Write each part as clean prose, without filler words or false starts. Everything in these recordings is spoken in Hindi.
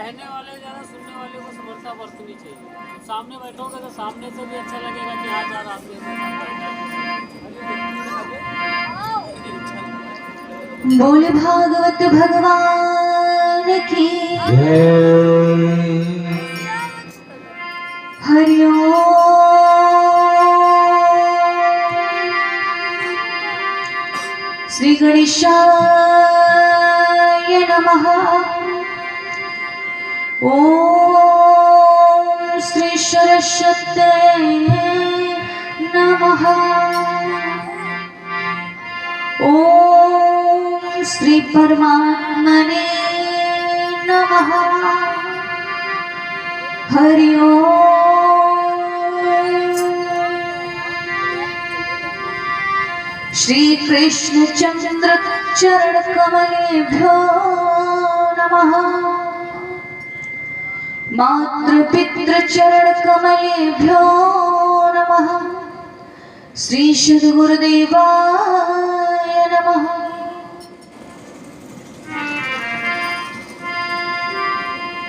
कहने वाले ज़्यादा सुनने वाले को समर्था बरतनी चाहिए। सामने बैठोगे तो सामने से भी अच्छा लगेगा कि हाँ यार आपके बोल भागवत भगवान की हरि श्री गणेशाय नमः। ओम श्री सरस्वती नमः। ओम श्री परमात्मने नमः। हरि श्री कृष्ण चंद्र चरण कमलेभ्यो नमः। मातृ पितृ चरण कमलेभ्यो नमः। श्री सद्गुरुदेवाय नमः।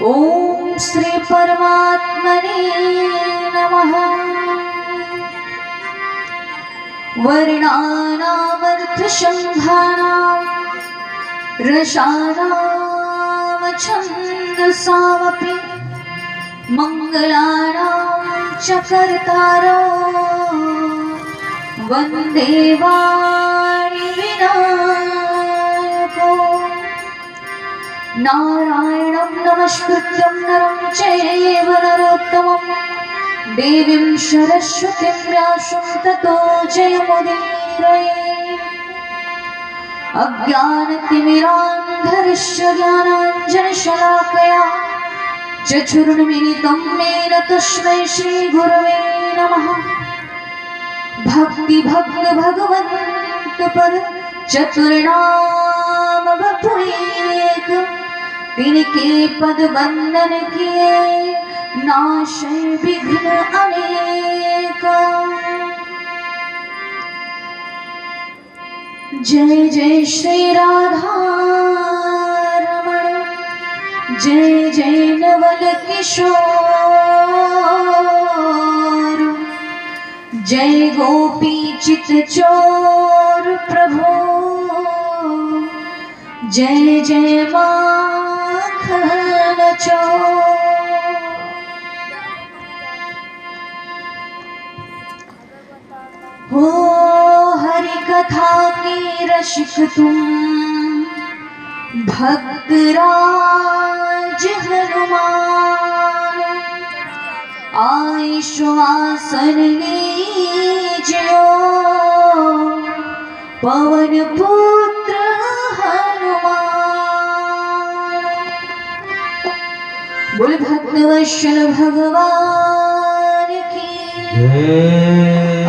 ओम श्री परमात्मने नमः। वर्णानामर्थशङ्खानां रसानां छन्दसामपि मङ्गलानां च कर्तारो वन्दे वाणिविनायको। नारायणं नमस्कृत्यं नरं चैव नरोत्तमम् देवीं सरस्वतीं व्यासं ततो जयमुदीरये। अज्ञानतिमिरान्धस्य ज्ञानाञ्जनशलाकया चक्षुरुन्मीलितं येन तस्मै श्रीगुरवे नमः। भक्ति भक्त भगवन्त पर चतुर्नाम बपुएक तिनके पद वंदन किए नाशे विघ्न अनेक। जय जय श्री राधा रमण जय जय नवल किशोर जय गोपी चित चोर प्रभु जय जय माखन चोर। हो हरि कथा के रसिक तुम भक्तराज हनुमान आए श्वासन लीजियो पवन पुत्र हनुमान। बोल भक्तवत्सल भगवान की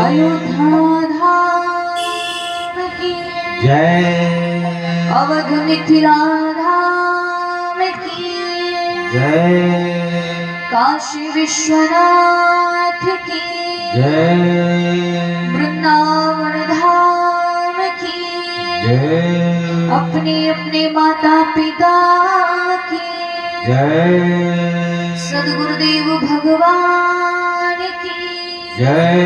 अयोध्या धाम की जय। अवध मिथिला धाम की जय। काशी विश्वनाथ की जय। वृंदावन धाम की जय। अपने अपने माता पिता की जय। सद्गुरुदेव भगवान की जय।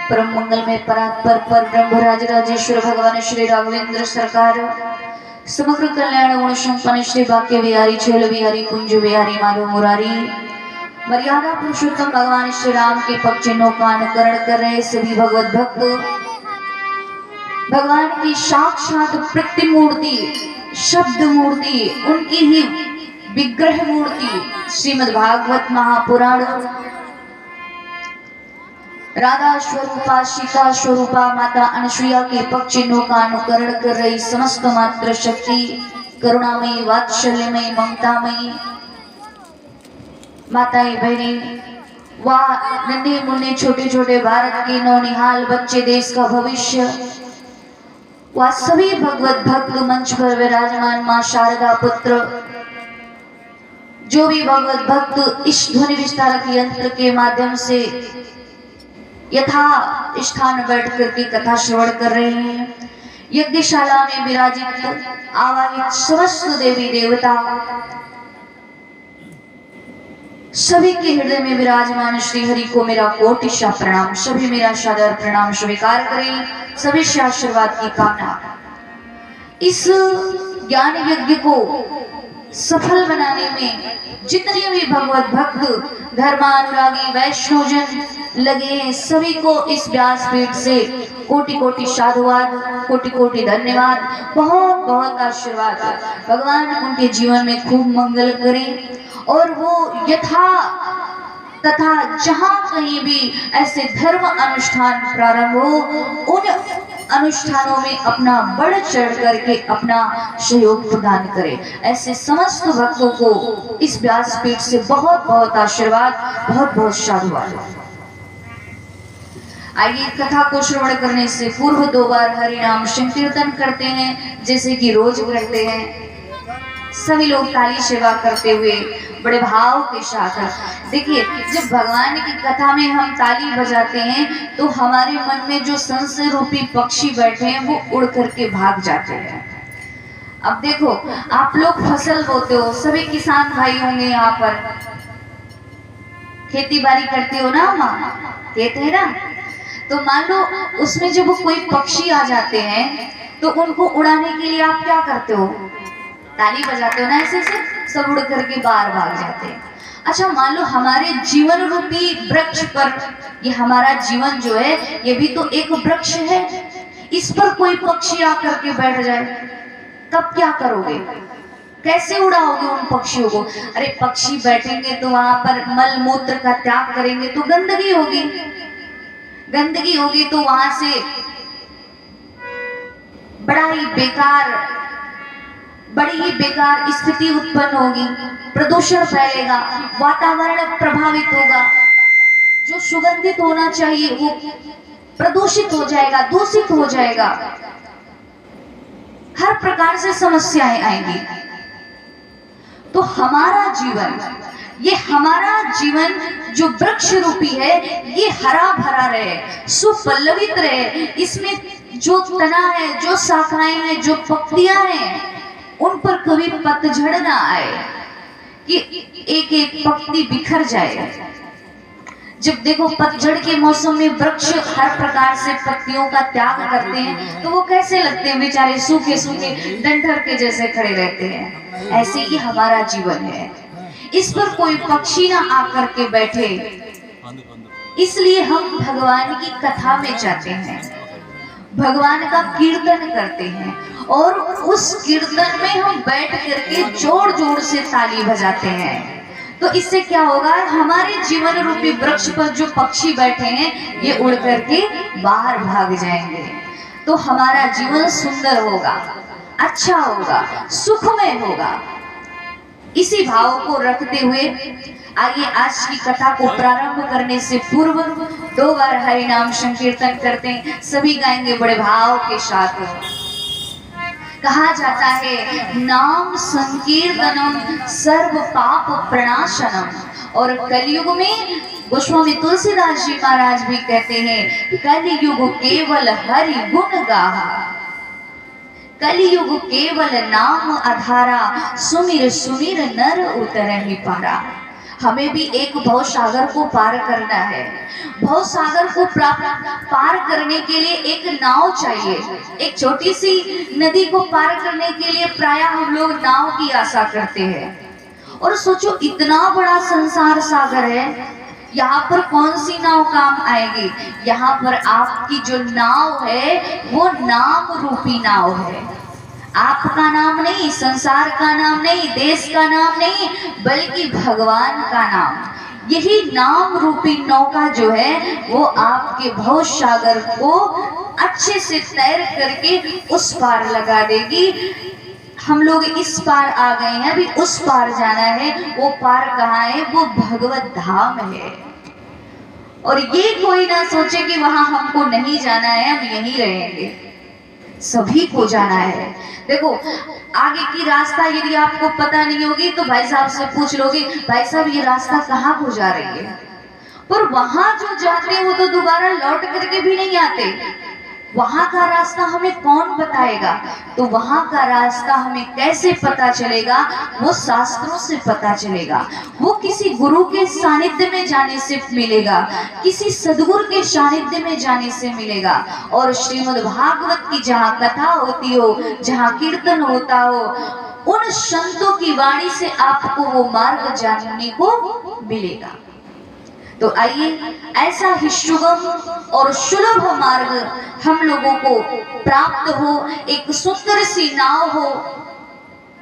परम मंगल में परात्पर पर ब्रह्म राजराजेश्वर भगवान श्री राघवेंद्र सरकार समग्र कल्याण गुण संपन्न श्री वाक्य बिहारी छोल बिहारी कुंज बिहारी माधव मुरारी मर्यादा पुरुषोत्तम भगवान श्री राम के पग चिन्हों का अनुकरण कर रहे सभी भगवत भक्त भगवान की साक्षात प्रतिमूर्ति शब्द मूर्ति उनकी ही विग्रह मूर्ति श्रीमद् भागवत महापुराण राधा स्वरूपा सीता स्वरूपा माता अनसुईया के पग चिन्हों का अनुकरण कर रही समस्त मात्र शक्ति करुणामयी वात्सल्यमयी ममतामयी माताएं बहनें व नन्हे मुन्ने छोटे छोटे भारत के नौनिहाल बच्चे देश का भविष्य व सभी भगवत भक्त मंच पर विराजमान मां शारदा पुत्र जो भी भगवत भक्त इस ध्वनि विस्तारक यंत्र के माध्यम से यथा स्थान बैठ करके कथा श्रवण कर रहे हैं यज्ञशाला में विराजित आवाहित समस्त देवी देवता, सभी के हृदय में विराजमान श्री हरि को मेरा कोटिशा प्रणाम। सभी मेरा सादर प्रणाम स्वीकार करें, सभी से आशीर्वाद की कामना। इस ज्ञान यज्ञ को सफल बनाने में जितने भी भगवत भक्त धर्मानुरागी वैष्णवजन लगे हैं, सभी को इस व्यासपीठ से कोटि कोटि साधुवाद, कोटि कोटि धन्यवाद, बहुत बहुत आशीर्वाद। भगवान उनके जीवन में खूब मंगल करें और वो यथा तथा जहां कहीं भी ऐसे धर्म अनुष्ठान प्रारंभ हो, उन अनुष्ठानों में अपना बढ़ चढ़ करके अपना सहयोग प्रदान करे। ऐसे समस्त भक्तों को इस व्यासपीठ से बहुत बहुत आशीर्वाद, बहुत बहुत साधुवाद। आइए कथा को श्रवण करने से पूर्व 2 बार हरि नाम संकीर्तन करते हैं, जैसे कि रोज करते हैं। सभी लोग ताली सेवा करते हुए बड़े भाव के साथ। देखिए, जब भगवान की कथा में हम ताली बजाते हैं तो हमारे मन में जो संशय रूपी पक्षी बैठे हैं वो उड़ करके भाग जाते हैं। अब देखो, आप लोग फसल बोते हो, सभी किसान भाई होंगे यहाँ पर, खेती बाड़ी करते हो ना, माँ कहते हैं ना, तो मान लो उसमें जब कोई पक्षी आ जाते हैं तो उनको उड़ाने के लिए आप क्या करते हो? ताली बजाते हो ना, ऐसे से सब उड़ करके बाहर भाग जाते हैं। अच्छा, मान लो हमारे जीवन रूपी वृक्ष पर, ये हमारा जीवन जो है ये भी तो एक वृक्ष है, इस पर कोई पक्षी आकर के बैठ जाए, तब क्या करोगे? कैसे उड़ाओगे उन पक्षियों को? अरे पक्षी बैठेंगे तो वहां पर मल मूत्र का त्याग करेंगे तो गंदगी होगी, गंदगी होगी तो वहां से बड़ी ही बेकार स्थिति उत्पन्न होगी, प्रदूषण फैलेगा, वातावरण प्रभावित होगा, जो सुगंधित होना चाहिए वो प्रदूषित हो जाएगा, दूषित हो जाएगा, हर प्रकार से समस्याएं आएंगी। तो हमारा जीवन, ये हमारा जीवन जो वृक्ष रूपी है, ये हरा भरा रहे, सुपल्लवित रहे, इसमें जो तना है, जो शाखाएं हैं, जो पत्तियां हैं, उन पर कभी पतझड़ ना आए कि एक एक पत्ती बिखर जाए। जब देखो पतझड़ के मौसम में वृक्ष हर प्रकार से पत्तियों का त्याग करते हैं तो वो कैसे लगते हैं? बेचारे सूखे सूखे डंठल के जैसे खड़े रहते हैं। ऐसे ही हमारा जीवन है, इस पर कोई पक्षी ना आकर के बैठे, इसलिए हम भगवान की कथा में जाते हैं, भगवान का कीर्तन करते हैं और उस कीर्तन में हम बैठ करके जोर जोर से ताली बजाते हैं। तो इससे क्या होगा? हमारे जीवन रूपी वृक्ष पर जो पक्षी बैठे हैं ये उड़ करके बाहर भाग जाएंगे, तो हमारा जीवन सुंदर होगा, अच्छा होगा, सुखमय होगा। इसी भाव को रखते हुए आइए आज की कथा को प्रारंभ करने से पूर्व 2 बार हरि नाम संकीर्तन करते हैं। सभी गाएंगे बड़े भाव के साथ। कहा जाता है नाम संकीर्तनम सर्व पाप प्रणाशनम, और कलयुग में गोस्वामी तुलसीदास जी महाराज भी कहते हैं कलयुग केवल हरि गुण गाहा, कलयुग केवल नाम आधारा, सुमिर सुमिर नर उतरहि पारा। हमें भी एक भव सागर को पार करना है। भव सागर को पार करने के लिए एक नाव चाहिए। एक छोटी सी नदी को पार करने के लिए प्रायः हम लोग नाव की आशा करते हैं। और सोचो इतना बड़ा संसार सागर है, यहाँ पर कौन सी नाव काम आएगी? यहाँ पर आपकी जो नाव है वो नाम रूपी नाव है। आपका नाम नहीं, संसार का नाम नहीं, देश का नाम नहीं, बल्कि भगवान का नाम। यही नाम रूपी नौका जो है वो आपके भव सागर को अच्छे से तैर करके उस पार लगा देगी। हम लोग इस पार आ गए हैं, अभी उस पार जाना है। वो पार कहाँ है? वो भगवत धाम है। और ये कोई ना सोचे कि वहां हमको नहीं जाना है, हम यहीं रहेंगे। सभी को जाना है। देखो आगे की रास्ता यदि आपको पता नहीं होगी तो भाई साहब से पूछ लोगे, भाई साहब ये रास्ता कहाँ को जा रही है? पर वहां जो जाते हैं वो तो दोबारा लौट करके भी नहीं आते। वहां का रास्ता हमें कौन बताएगा? तो वहां का रास्ता हमें कैसे पता चलेगा? वो शास्त्रों से पता चलेगा, वो किसी गुरु के सानिध्य में जाने से मिलेगा, किसी सदगुरु के सानिध्य में जाने से मिलेगा। और श्रीमद् भागवत की जहाँ कथा होती हो, जहाँ कीर्तन होता हो, उन संतों की वाणी से आपको वो मार्ग जानने को मिलेगा। तो आइए ऐसा ही सुगम और सुलभ मार्ग हम लोगों को प्राप्त हो, एक सुंदर सी नाव हो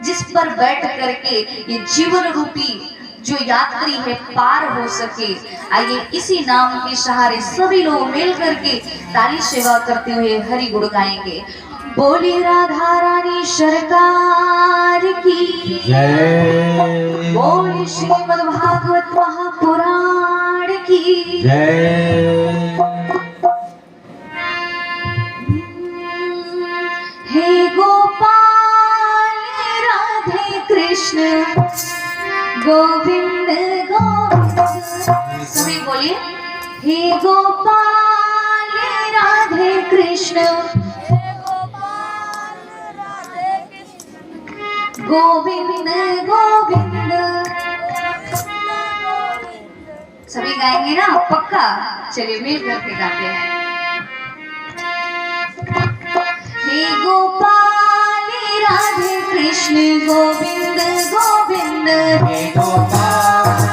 जिस पर बैठ करके ये जीवन रूपी जो यात्री है पार हो सके। आइए इसी नाम के सहारे सभी लोग मिल करके ताली सेवा करते हुए हरि गुण गाएंगे। बोली राधा रानी सरकार की जय। बोली श्रीमद् भागवत महापुराण की जय। हे गोपाल राधे कृष्ण गोविंद गोविंद। सभी बोलिए, हे गोपाल राधे कृष्ण गोविंद गोविंद। सभी गाएंगे ना पक्का? चलिए मिल करके गाते हैं। हे गोपाल राधे कृष्ण गोविंद गोविंद। हे गोपाल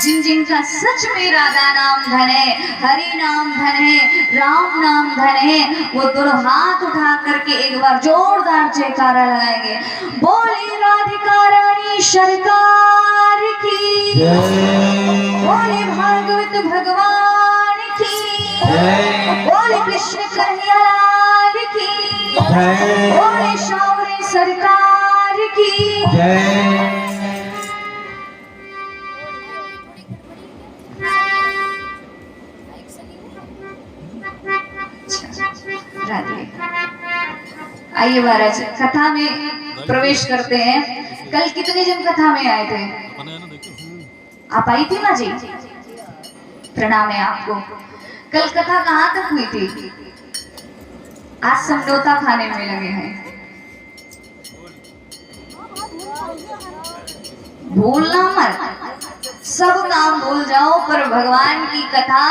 जिन जिनका सच में राधा नाम धन है, हरि नाम धन है, राम नाम धन है, वो दोनों हाथ उठा करके एक बार जोरदार जयकारा लगाएंगे। बोले राधिका रानी सरकार की, बोले भागवत भगवान की, बोले कृष्ण कन्हैया लाल की, बोले शावरी सरकार की। आइए महाराज कथा में प्रवेश करते हैं। कल कितने जन कथा में आए थे? आप आई थी माँ जी? प्रणाम है आपको। कल कथा कहाँ तक हुई थी? आज समझौता खाने में लगे हैं। भूलना मत, सब काम भूल जाओ, पर भगवान की कथा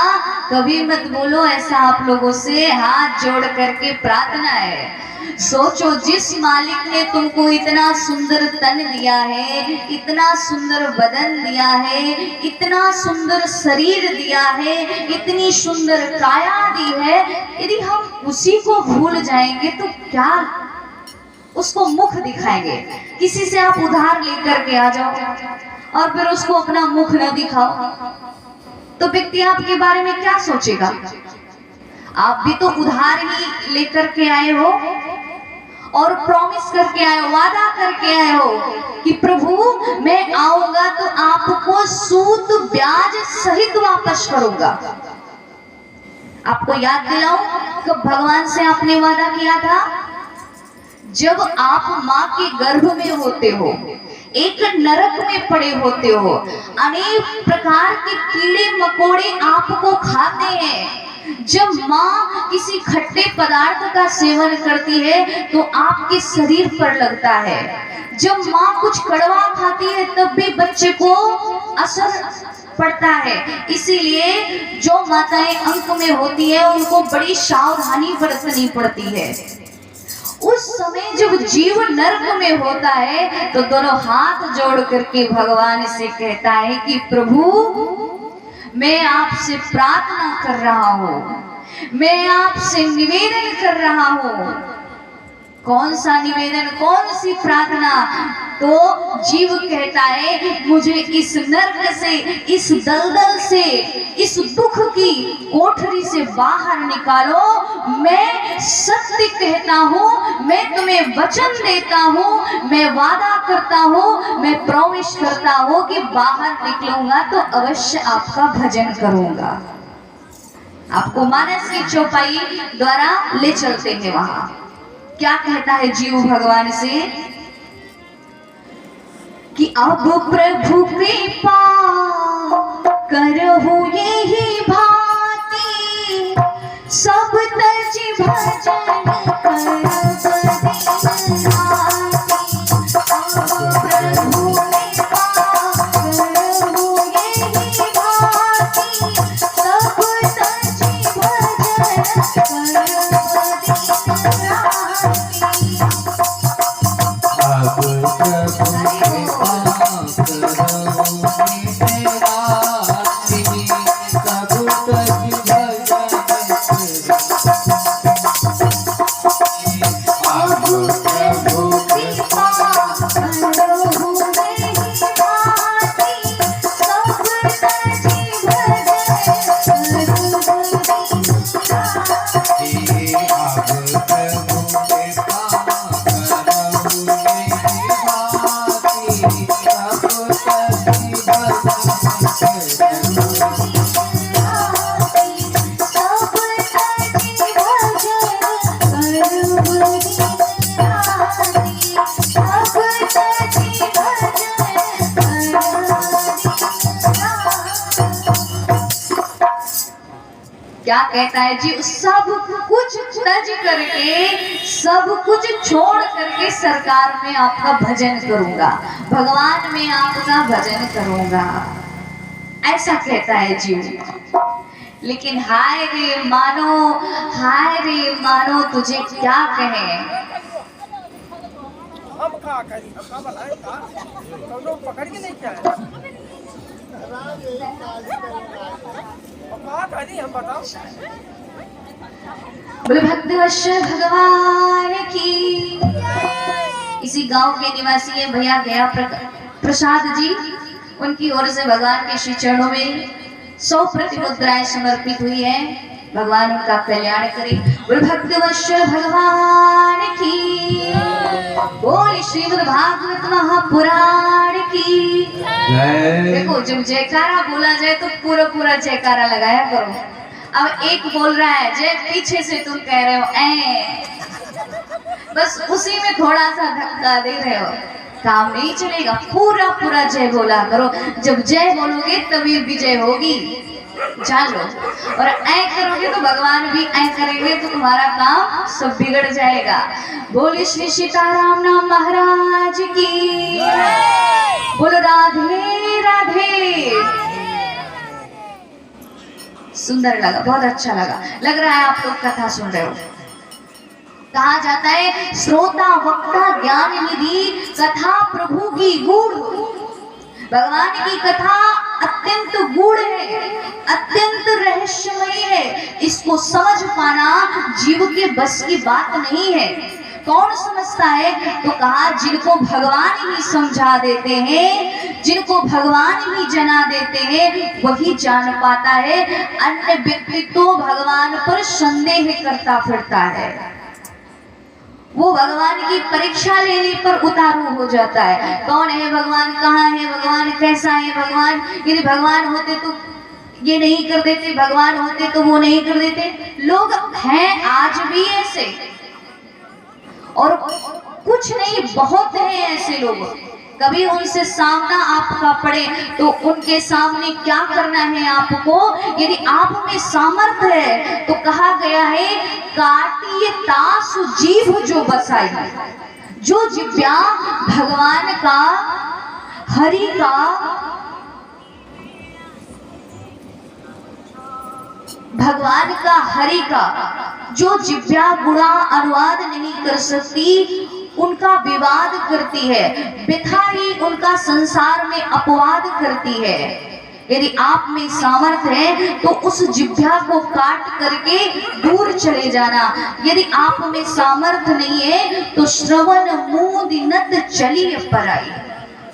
कभी मत बोलो। ऐसा आप लोगों से हाथ जोड़ करके प्रार्थना है। सोचो, जिस मालिक ने तुमको इतना सुंदर तन दिया है, इतना सुंदर बदन दिया है, इतना सुंदर शरीर दिया है, इतनी सुंदर काया दी है, यदि हम उसी को भूल जाएंगे तो क्या उसको मुख दिखाएंगे? किसी से आप उधार लेकर के आ जाओ और फिर उसको अपना मुख न दिखाओ तो व्यक्ति आपके बारे में क्या सोचेगा? आप भी तो उधार ही लेकर के आए हो और प्रॉमिस करके आए हो, वादा करके आए हो कि प्रभु मैं आऊंगा तो आपको सूद ब्याज सहित वापस करूंगा। आपको याद दिलाऊं कब भगवान से आपने वादा किया था? जब आप माँ के गर्भ में होते हो, एक नरक में पड़े होते हो, अनेक प्रकार के कीड़े मकोड़े आपको खाते हैं। जब माँ किसी खट्टे पदार्थ का सेवन करती है तो आपके शरीर पर लगता है। जब माँ कुछ कड़वा खाती है तब भी बच्चे को असर पड़ता है। इसीलिए जो माताएं अंक में होती है उनको बड़ी सावधानी बरतनी पड़ती है। उस समय जब जीव नरक में होता है तो दोनों हाथ जोड़ करके भगवान से कहता है कि प्रभु मैं आपसे प्रार्थना कर रहा हूँ, मैं आपसे निवेदन कर रहा हूँ। कौन सा निवेदन, कौन सी प्रार्थना? तो जीव कहता है मुझे इस नरक से, इस दलदल से, इस दुख की कोठरी से बाहर निकालो। मैं सत्य कहता हूँ, मैं तुम्हें वचन देता हूँ, मैं वादा करता हूँ, मैं प्रॉमिस करता हूँ कि बाहर निकलूंगा तो अवश्य आपका भजन करूंगा। आपको मानस की चौपाई द्वारा ले चलते हैं वहां। क्या कहता है जीव भगवान से कि अब प्रभु कृपा करहु यही भांति, सब तज भजन करब दिन प्रभु कृपा करहु यही भांति, सब तज भजन करब दिन क्या कहता है जी, सब कुछ तज करके, सब कुछ छोड़ करके सरकार में आपका भजन करूंगा, भगवान में आपका भजन करूंगा, ऐसा कहता है जी। लेकिन हाय रे मानो तुझे क्या कहे। हम का करी, हम का बताएं का कौनो पकड़ के नहीं क्या हम बताओ। बोले भक्तवश्य भगवान की। इसी गांव के निवासी है भैया गया प्रसाद जी, उनकी ओर से भगवान के श्री चरणों में 100 प्रतिमुद्राएं समर्पित हुई है। भगवान उनका कल्याण करे। बोले भक्तवश्य भगवान की। बोले श्रीमद् भागवत महापुराण की। देखो जब जयकारा बोला जाए तो पूरा पूरा जयकारा लगाया करो। अब एक बोल रहा है जय, पीछे से तुम कह रहे हो ऐ, बस उसी में थोड़ा सा धक्का दे रहे हो, काम नहीं चलेगा। पूरा पूरा जय बोला करो। जब जय बोलोगे तभी विजय होगी, जान लो। और ऐ करोगे तो भगवान भी ऐ करेंगे तो तुम्हारा काम सब बिगड़ जाएगा। बोले श्री सीताराम नाम महाराज की। बोलो राधे राधे। सुंदर लगा, बहुत अच्छा लग रहा है आप लोग कथा सुन रहे हो। कहा जाता है श्रोता वक्ता ज्ञान निधि, कथा प्रभु की गूढ़। भगवान की कथा अत्यंत गूढ़ है, अत्यंत रहस्यमयी है। इसको समझ पाना जीव के बस की बात नहीं है। कौन समझता है? तो कहा जिनको भगवान ही समझा देते हैं, जिनको भगवान ही जना देते हैं, वही जान पाता है। अन्य व्यक्ति तो भगवान पर संदेह करता फिरता है, वो भगवान की परीक्षा लेने पर उतारू हो जाता है। कौन है भगवान, कहाँ है भगवान, कैसा है भगवान, यदि भगवान होते तो ये नहीं कर देते, भगवान होते तो वो नहीं कर देते। लोग हैं आज भी ऐसे, और कुछ नहीं बहुत हैं ऐसे लोग। कभी उनसे सामना आपका पड़े तो उनके सामने क्या करना है आपको, यदि आप में सामर्थ्य है तो कहा गया है काटिए तासु जीभ जो बसाई। जो जिव्या भगवान का, हरि का, भगवान का, हरि का जो जिव्या गुणा अनुवाद नहीं कर सकती, उनका विवाद करती है, बिथा ही उनका संसार में अपवाद करती है। यदि आप में सामर्थ्य है तो उस जिह्वा को काट करके दूर चले जाना। यदि आप में सामर्थ्य नहीं है तो श्रवण मूदिनत चलिए पराई,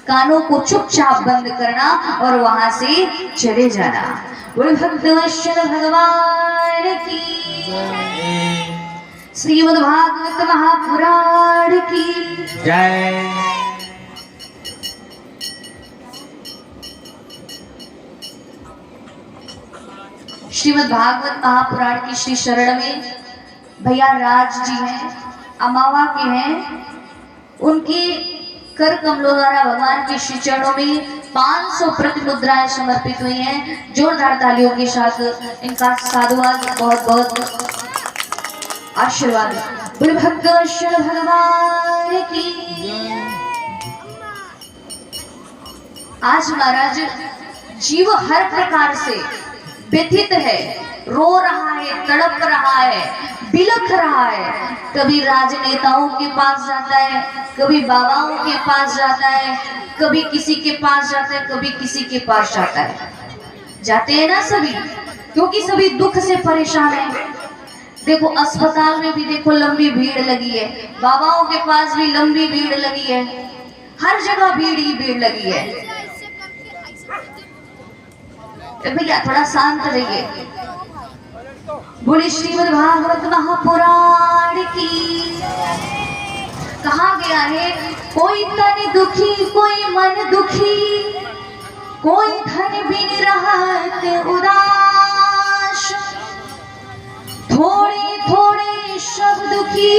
कानों को चुपचाप बंद करना और वहां से चले जाना। बोले भक्तवत्सल भगवान की। श्रीमद् भागवत महापुराण की जय। श्रीमद् भागवत महापुराण की श्री शरण में भैया राज जी हैं, अमावा के हैं। उनके कर कमलों द्वारा भगवान के श्री चरणों में 500 प्रतिमुद्राएं समर्पित हुई हैं। जोरदार तालियों के साथ इनका साधुवाद, बहुत बहुत आशीर्वाद। बोले भक्तवत्सल भगवान की। आज महाराज जीव हर प्रकार से व्यथित है, रो रहा है, तड़प रहा है, बिलख रहा है। कभी राजनेताओं के पास जाता है, कभी बाबाओं के पास जाता है, कभी किसी के पास जाता है, कभी किसी के पास जाता है। जाते हैं ना सभी, क्योंकि सभी दुख से परेशान है। देखो अस्पताल में भी देखो लंबी भीड़ लगी है, बाबाओं के पास भी लंबी भीड़ लगी है, हर जगह भीड़ ही भीड़ लगी है। भैया थोड़ा शांत रहिए। बोले श्रीमद् भागवत महापुराण है, कोई तन दुखी कोई मन दुखी, कोई धन बिन रहत उदास, थोड़े थोड़े सब दुखी।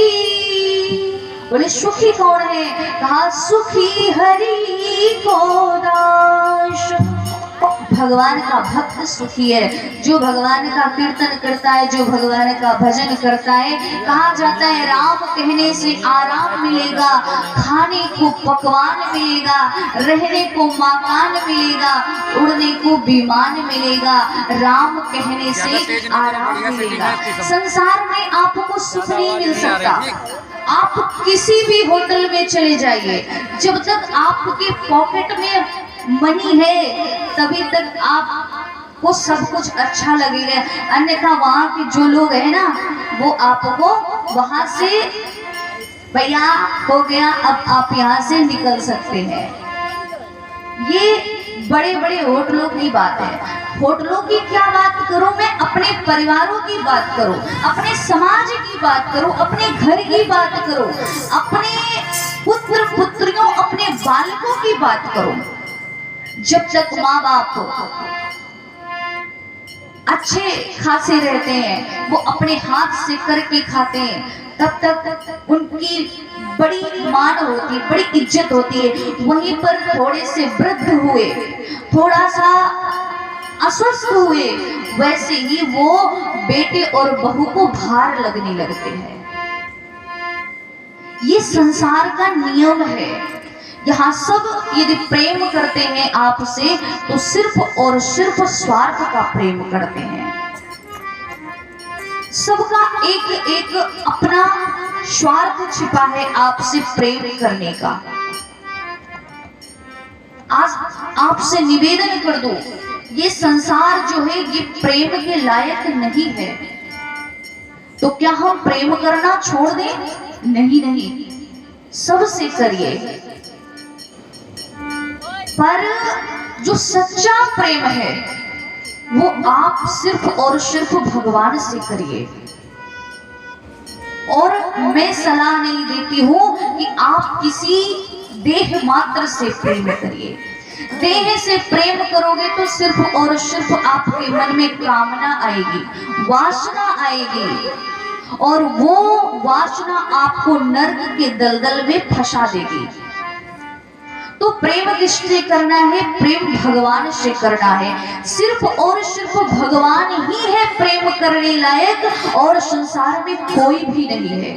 बोले सुखी कौन है? कहा सुखी हरि को दास। भगवान का भक्त सुखी है, जो भगवान का कीर्तन करता है, जो भगवान का भजन करता है। कहा जाता है राम कहने से आराम मिलेगा, खाने को पकवान मिलेगा, रहने को मकान मिलेगा, उड़ने को विमान मिलेगा, राम कहने से आराम मिलेगा। संसार में आपको सुख नहीं मिल सकता। आप किसी भी होटल में चले जाइए, जब तक आपके पॉकेट में मनी है तभी तक आपको सब कुछ अच्छा लगेगा, अन्यथा वहाँ के जो लोग हैं ना वो आपको वहाँ से भैया हो गया अब आप यहाँ से निकल सकते हैं। ये बड़े बड़े होटलों की बात है। होटलों की क्या बात करूं मैं, अपने परिवारों की बात करूं, अपने समाज की बात करूं, अपने घर की बात करूं, अपने पुत्र पुत्रियों अपने बालकों की बात करूं। जब तक माँ बाप अच्छे खासे रहते हैं, वो अपने हाथ से करके खाते हैं, तब तक उनकी बड़ी मान होती है, बड़ी इज्जत होती है। वहीं पर थोड़े से वृद्ध हुए, थोड़ा सा अस्वस्थ हुए, वैसे ही वो बेटे और बहू को भार लगने लगते हैं। ये संसार का नियम है। यहाँ सब यदि प्रेम करते हैं आपसे तो सिर्फ और सिर्फ स्वार्थ का प्रेम करते हैं। सबका एक एक अपना स्वार्थ छिपा है आपसे प्रेम करने का। आज आपसे निवेदन कर दो, ये संसार जो है ये प्रेम के लायक नहीं है, तो क्या हम प्रेम करना छोड़ दें? नहीं नहीं, सबसे करिए, पर जो सच्चा प्रेम है वो आप सिर्फ और सिर्फ भगवान से करिए। और मैं सलाह नहीं देती हूं कि आप किसी देह मात्र से प्रेम करिए। देह से प्रेम करोगे तो सिर्फ और सिर्फ आपके मन में कामना आएगी, वासना आएगी, और वो वासना आपको नर्क के दलदल में फंसा देगी। तो प्रेम किससे करना है? प्रेम भगवान से करना है। सिर्फ और सिर्फ भगवान ही है प्रेम करने लायक, और संसार में कोई भी नहीं है।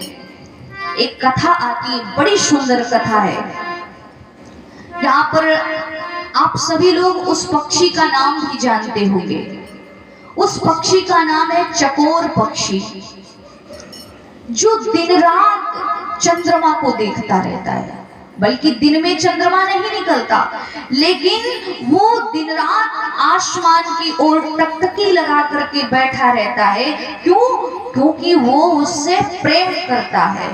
एक कथा आती है, बड़ी सुंदर कथा है। यहाँ पर आप सभी लोग उस पक्षी का नाम भी जानते होंगे। उस पक्षी का नाम है चकोर पक्षी, जो दिन रात चंद्रमा को देखता रहता है। बल्कि दिन में चंद्रमा नहीं निकलता, लेकिन वो दिन रात आसमान की ओर टकटकी लगा करके बैठा रहता है। क्यों? क्योंकि वो उससे प्रेम करता है।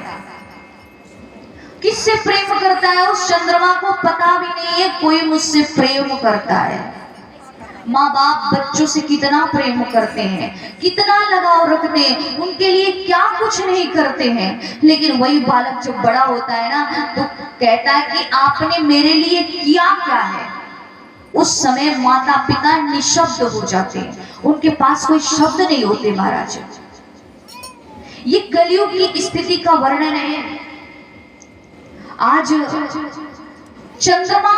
किससे प्रेम करता है? उस चंद्रमा को पता भी नहीं है कोई मुझसे प्रेम करता है। माँ बाप बच्चों से कितना प्रेम करते हैं, कितना लगाव रखते हैं, उनके लिए क्या कुछ नहीं करते हैं, लेकिन वही बालक जब बड़ा होता है ना तो कहता है कि आपने मेरे लिए किया क्या है। उस समय माता पिता निशब्द हो जाते हैं, उनके पास कोई शब्द नहीं होते महाराज। ये कलयुग की स्थिति का वर्णन है। आज चंद्रमा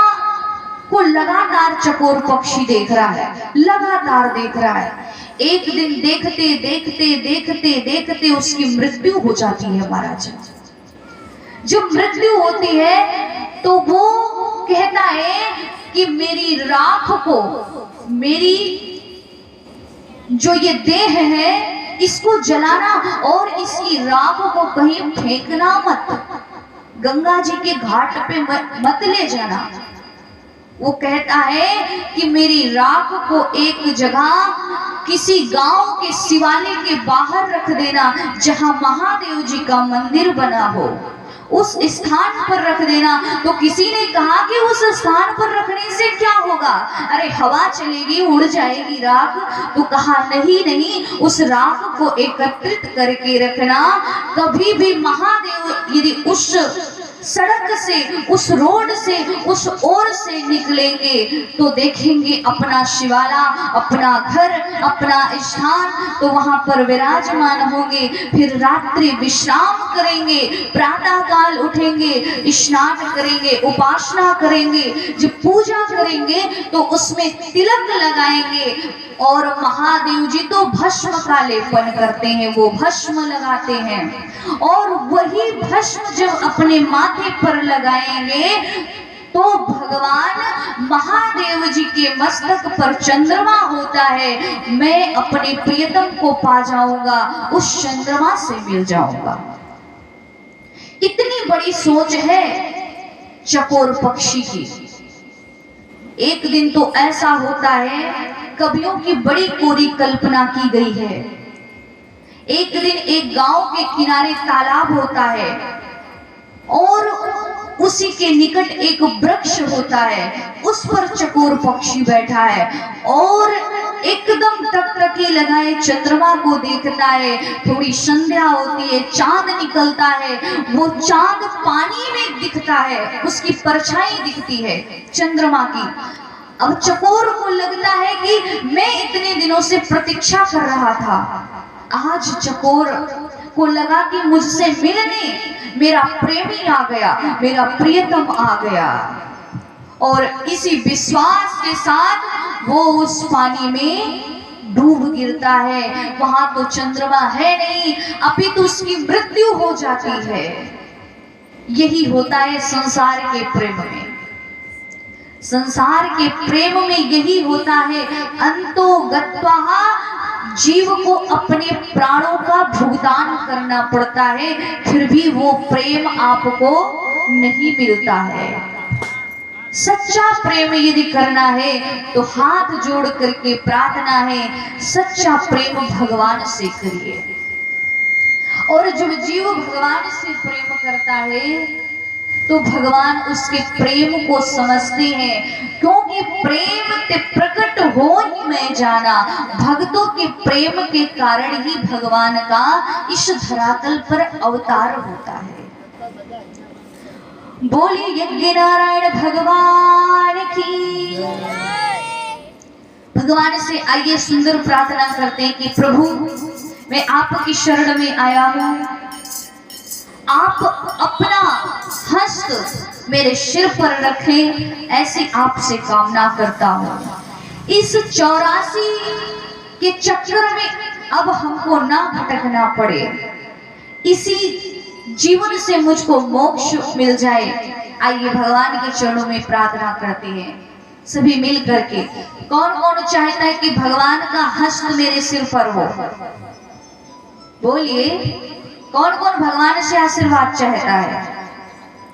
को लगातार चकोर पक्षी देख रहा है, लगातार देख रहा है। एक दिन देखते देखते देखते देखते उसकी मृत्यु हो जाती है महाराज। जब मृत्यु होती है तो वो कहता है कि मेरी राख को, मेरी जो ये देह है इसको जलाना और इसकी राख को कहीं फेंकना मत, गंगा जी के घाट पे मत ले जाना। वो कहता है कि मेरी राख को एक जगह किसी गांव के शिवालय के बाहर रख देना, जहां महादेव जी का मंदिर बना हो, उस स्थान पर रख देना। तो किसी ने कहा कि उस स्थान पर रखने से क्या होगा? अरे हवा चलेगी, उड़ जाएगी राख। तो कहा नहीं नहीं, उस राख को एकत्रित करके रखना। कभी भी महादेव यदि उस सड़क से, उस रोड से, उस ओर से निकलेंगे तो देखेंगे अपना शिवाला, अपना घर, अपना स्थान, तो वहां पर विराजमान होंगे। फिर रात्रि विश्राम करेंगे, प्रातः काल उठेंगे, स्नान करेंगे, उपासना करेंगे, जब पूजा करेंगे तो उसमें तिलक लगाएंगे। और महादेव जी तो भस्म का लेपन करते हैं, वो भस्म लगाते हैं, और वही भस्म जब अपने माथे पर लगाएंगे तो भगवान महादेव जी के मस्तक पर चंद्रमा होता है, मैं अपने प्रियतम को पा जाऊंगा, उस चंद्रमा से मिल जाऊंगा। इतनी बड़ी सोच है चकोर पक्षी की। एक दिन तो ऐसा होता है, कवियों की बड़ी कोरी कल्पना की गई है। एक दिन एक गांव के किनारे तालाब होता है और उसी के निकट एक वृक्ष होता है, उस पर चकोर पक्षी बैठा है और एकदम टकटकी लगाए चंद्रमा को देखता है। थोड़ी संध्या होती है, चांद निकलता है, वो चांद पानी में दिखता है, उसकी परछाई दिखती है चंद्रमा की। अब चकोर को लगता है कि मैं इतने दिनों से प्रतीक्षा कर रहा था, आज चकोर को लगा कि मुझसे मिलने मेरा प्रेमी आ गया, मेरा प्रियतम आ गया, और इसी विश्वास के साथ वो उस पानी में डूब गिरता है। वहां तो चंद्रमा है नहीं, अभी तो उसकी मृत्यु हो जाती है। यही होता है संसार के प्रेम में, संसार के प्रेम में यही होता है। अंतो गत्वा जीव को अपने प्राणों का भुगतान करना पड़ता है, फिर भी वो प्रेम आपको नहीं मिलता है। सच्चा प्रेम यदि करना है तो हाथ जोड़ करके प्रार्थना है, सच्चा प्रेम भगवान से करिए। और जब जीव भगवान से प्रेम करता है तो भगवान उसके प्रेम को समझते हैं, क्योंकि प्रेम ते प्रकट हो ही मैं जाना। भक्तों के प्रेम के कारण ही भगवान का इस धरातल पर अवतार होता है। बोलिए यज्ञ नारायण भगवान की। भगवान से आइए सुंदर प्रार्थना करते हैं कि प्रभु मैं आपकी शरण में आया हूं, आप अपना हस्त मेरे सिर पर रखें, ऐसी आपसे कामना करता हूं। इस 84 के चक्कर में अब हमको ना भटकना पड़े, इसी जीवन से मुझको मोक्ष मिल जाए। आइए भगवान के चरणों में प्रार्थना करते हैं सभी मिल करके। कौन कौन चाहता है कि भगवान का हस्त मेरे सिर पर हो? बोलिए, कौन कौन भगवान से आशीर्वाद चाहता है?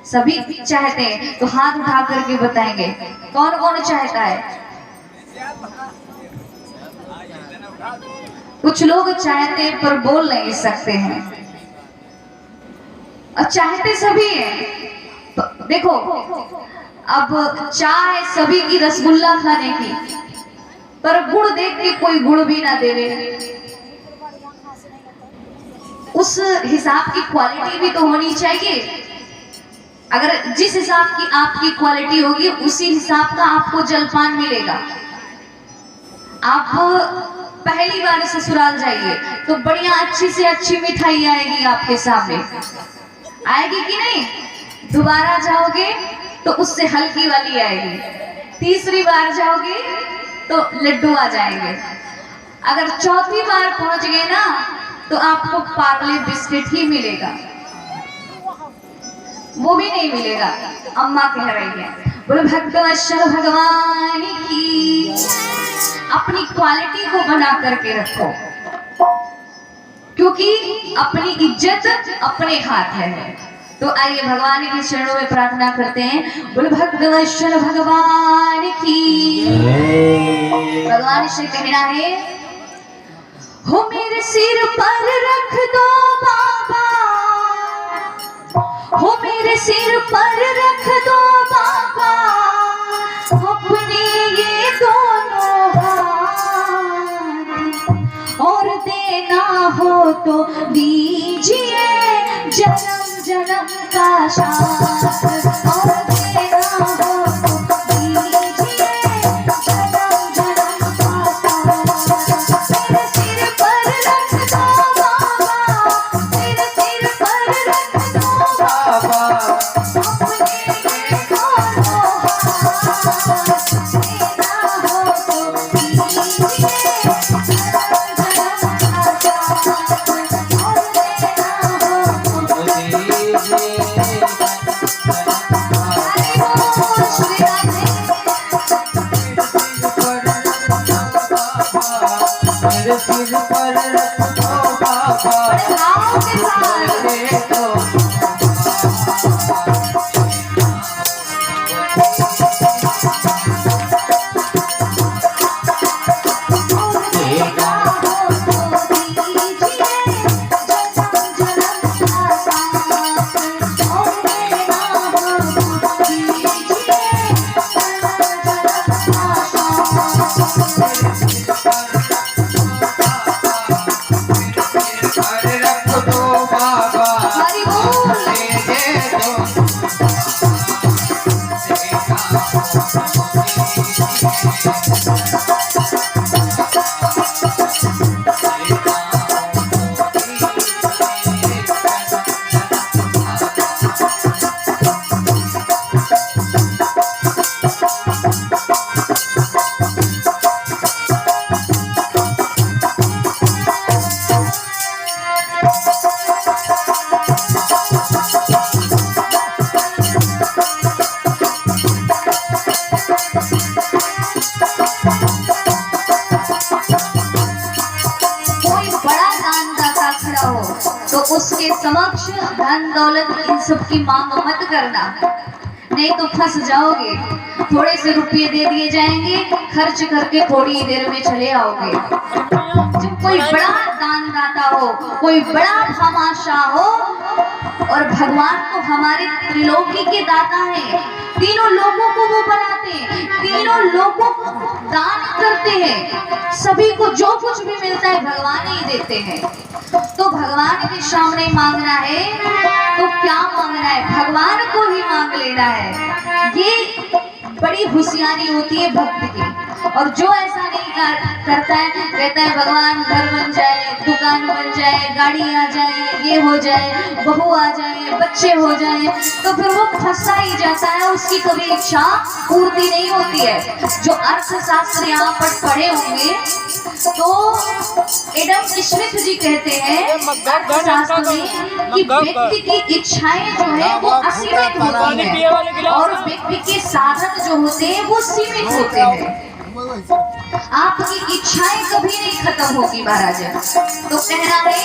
सभी चाहते हैं तो हाथ उठा करके बताएंगे कौन कौन चाहता है। कुछ लोग चाहते हैं पर बोल नहीं सकते हैं, और चाहते सभी हैं। तो देखो, अब चाह सभी की रसगुल्ला खाने की, पर गुड़ देख के कोई गुड़ भी ना देवे। उस हिसाब की क्वालिटी भी तो होनी चाहिए। अगर जिस हिसाब की आपकी क्वालिटी होगी उसी हिसाब का आपको जलपान मिलेगा। आप पहली बार ससुराल जाइए तो बढ़िया अच्छी से अच्छी मिठाई आएगी आपके सामने, आएगी कि नहीं? दोबारा जाओगे तो उससे हल्की वाली आएगी, तीसरी बार जाओगे तो लड्डू आ जाएंगे। अगर चौथी बार पहुंच गए ना तो आपको पार्ले बिस्किट ही मिलेगा, वो भी नहीं मिलेगा। अम्मा कह रही है, बोलो भक्तवत्सल भगवान की। अपनी क्वालिटी को बना करके रखो, क्योंकि अपनी इज्जत अपने हाथ है। तो आइए भगवान के चरणों में प्रार्थना करते हैं, बोलो भक्तवत्सल भगवान की। भगवान से कहना है, हो मेरे सिर पर रख दो बाबा, हो मेरे सिर पर रख दो बाबा अपने ये दोनों हाथ, और देना हो तो दीजिए जन्म जन्म का साथ और देना हो तो दीजिए जन्म जन्म का साथ। मेरे सिर पर रख दो बाबा, मेरे सिर पर रख दो बाबा अपने ये दोनों हाथ, देना हो तो दीजिए जन्म जन्म का साथ और देना हो तो श्री राधे। मेरे सिर पर रख दो बाबा बड़े भाव के साथ मेरे तो देना हो तो दीजिए जन्म जन्म का साथ और देना हो तो दीजिए जन्म जन्म का साथ। अरे रख दो बाबा हरि बोल। मेरे तो कोई बड़ा दानदाता खड़ा हो तो उसके समक्ष धन दौलत इन सब की मांग मत करना, नहीं तो फंस जाओगे। थोड़े से रुपये दे दिए जाएंगे, खर्च करके थोड़ी देर में चले आओगे। जब कोई बड़ा दानदाता हो, कोई बड़ा भामाशाह हो, और भगवान तो हमारे त्रिलोकी के दाता हैं, तीनों लोगों को वो बनाते हैं, तीनों लोगों को दान करते हैं, सभी को जो कुछ भी मिलता है भगवान ही देते हैं। तो भगवान के सामने मांगना है तो क्या मांगना है, भगवान को ही मांग लेना है। ये बड़ी होशियारी होती है भक्त की। और जो ऐसा नहीं करता है, कहता है भगवान घर बन जाए, दुकान बन जाए, गाड़ी आ जाए, ये हो जाए, बहू आ जाए, बच्चे हो जाए, तो फिर वो फंसा ही जाता है, उसकी कभी इच्छा पूर्ति नहीं होती है। जो अर्थशास्त्र यहाँ पर पढ़े होंगे तो एडम स्मिथ जी कहते हैं अर्थशास्त्र में कि व्यक्ति की इच्छाएं जो है वो असीमित होती हैं और व्यक्ति के साधन जो होते हैं वो सीमित होते हैं। आपकी इच्छाएं कभी नहीं खत्म होगी महाराज। तो कहना है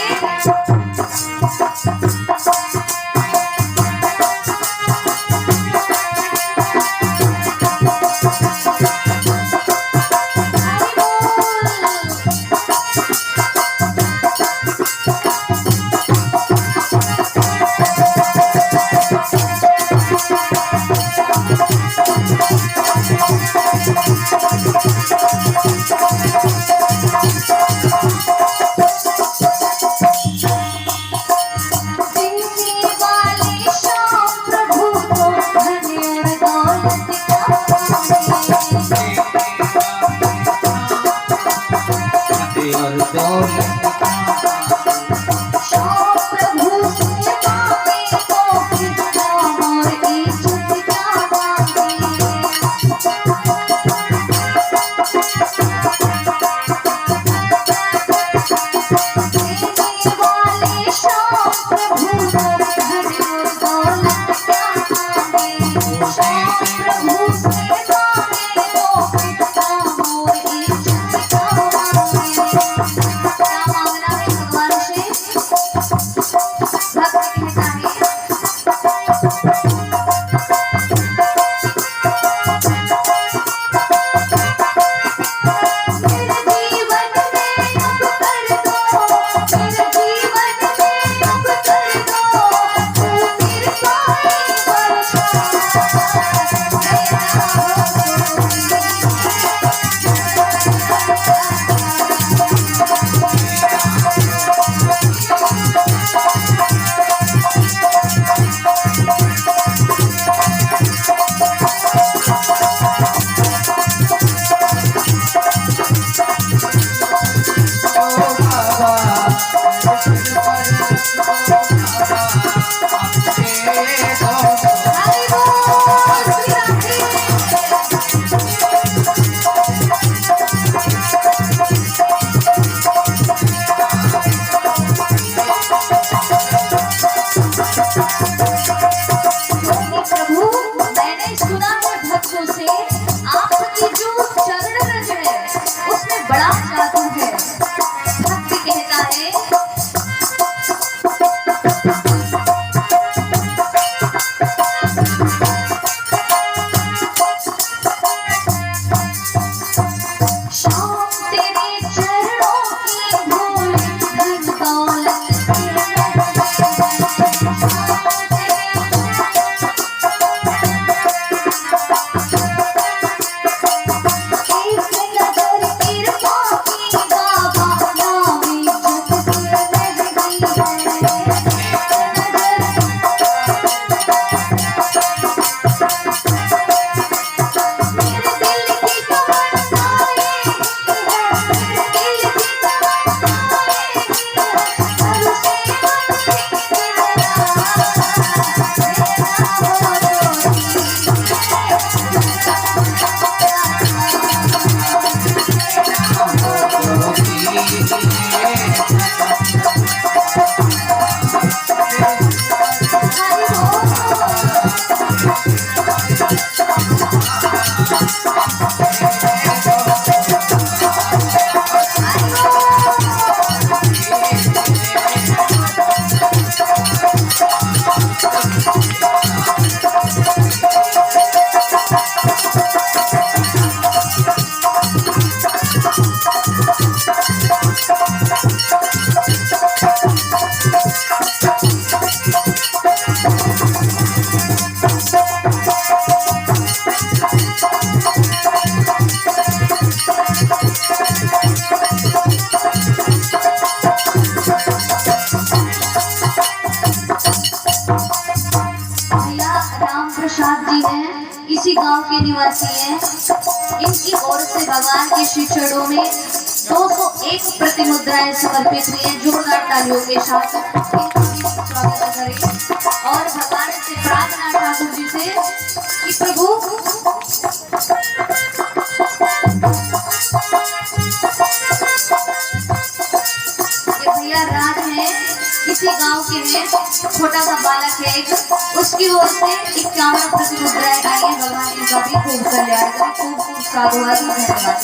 इसी गांव के निवासी हैं। इनकी ओर से भगवान के श्री चरणों में 201 प्रतिमुद्राएं समर्पित हुई हैं। जोरदार तालियों के साथ इनका स्वागत करें और भगवान से प्रार्थना ठाकुर जी से कि प्रभु भैया राज है, इसी गांव के हैं, छोटा सा बालक है एक, उसकी ओर से 51 प्रतिमुद्राएं आई है। भगवान इनका भी खूब कल्याण करें, खूब खूब साधुवाद, धन्यवाद।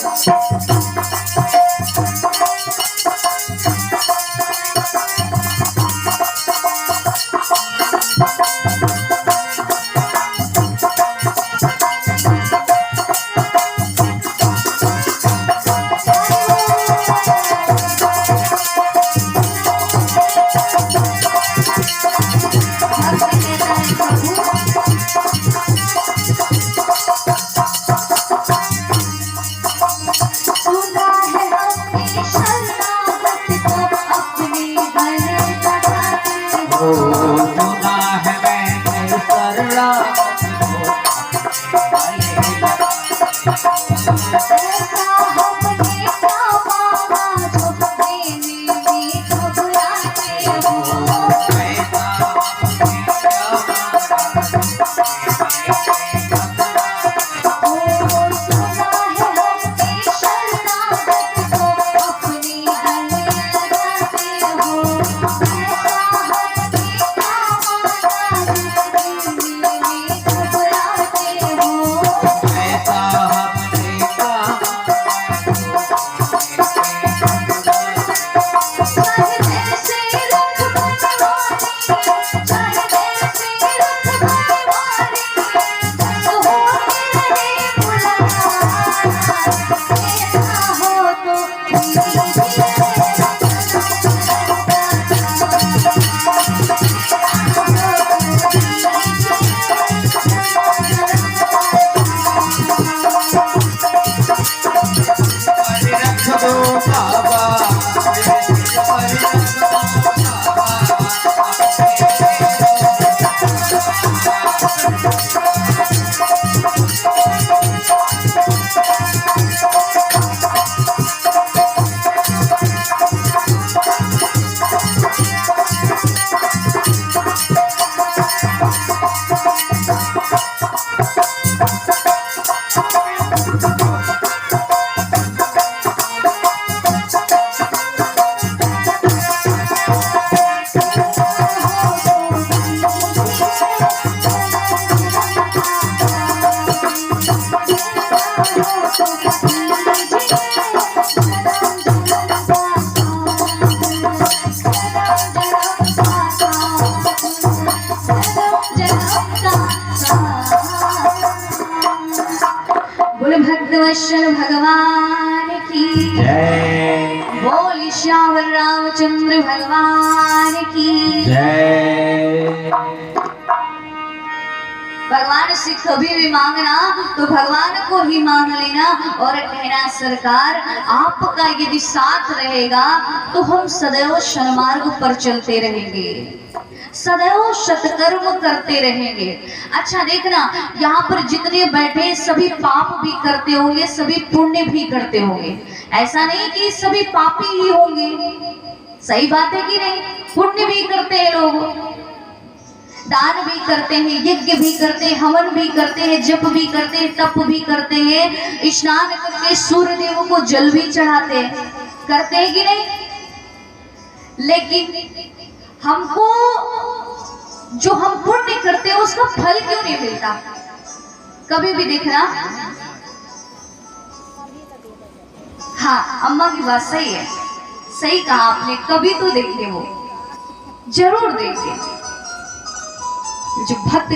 बोले भक्तवत्सल भगवान की जय, बोले श्यावर रामचंद्र भगवान की जय। भगवान से कभी भी मांगना तो भगवान को ही मांग लेना और कहना सरकार आपका यदि साथ रहेगा तो हम सदैव सन्मार्ग पर चलते रहेंगे, सदैव सत्कर्म करते रहेंगे। अच्छा देखना, यहाँ पर जितने बैठे सभी पाप भी करते होंगे, सभी पुण्य भी करते होंगे। ऐसा नहीं कि सभी पापी ही होंगे, सही बात है कि नहीं? पुण्य भी करते हैं लोग, दान भी करते हैं, यज्ञ भी करते हैं, हवन भी करते हैं, जप भी करते हैं, तप भी करते हैं, स्नान करके सूर्य देव को जल भी चढ़ाते हैं, करते हैं कि नहीं? लेकिन हमको जो हम पुण्य करते हैं उसका फल क्यों नहीं मिलता? कभी भी देखना। हाँ, अम्मा की बात सही है, सही कहा आपने, कभी तो देखे, वो जरूर देखे जो भक्त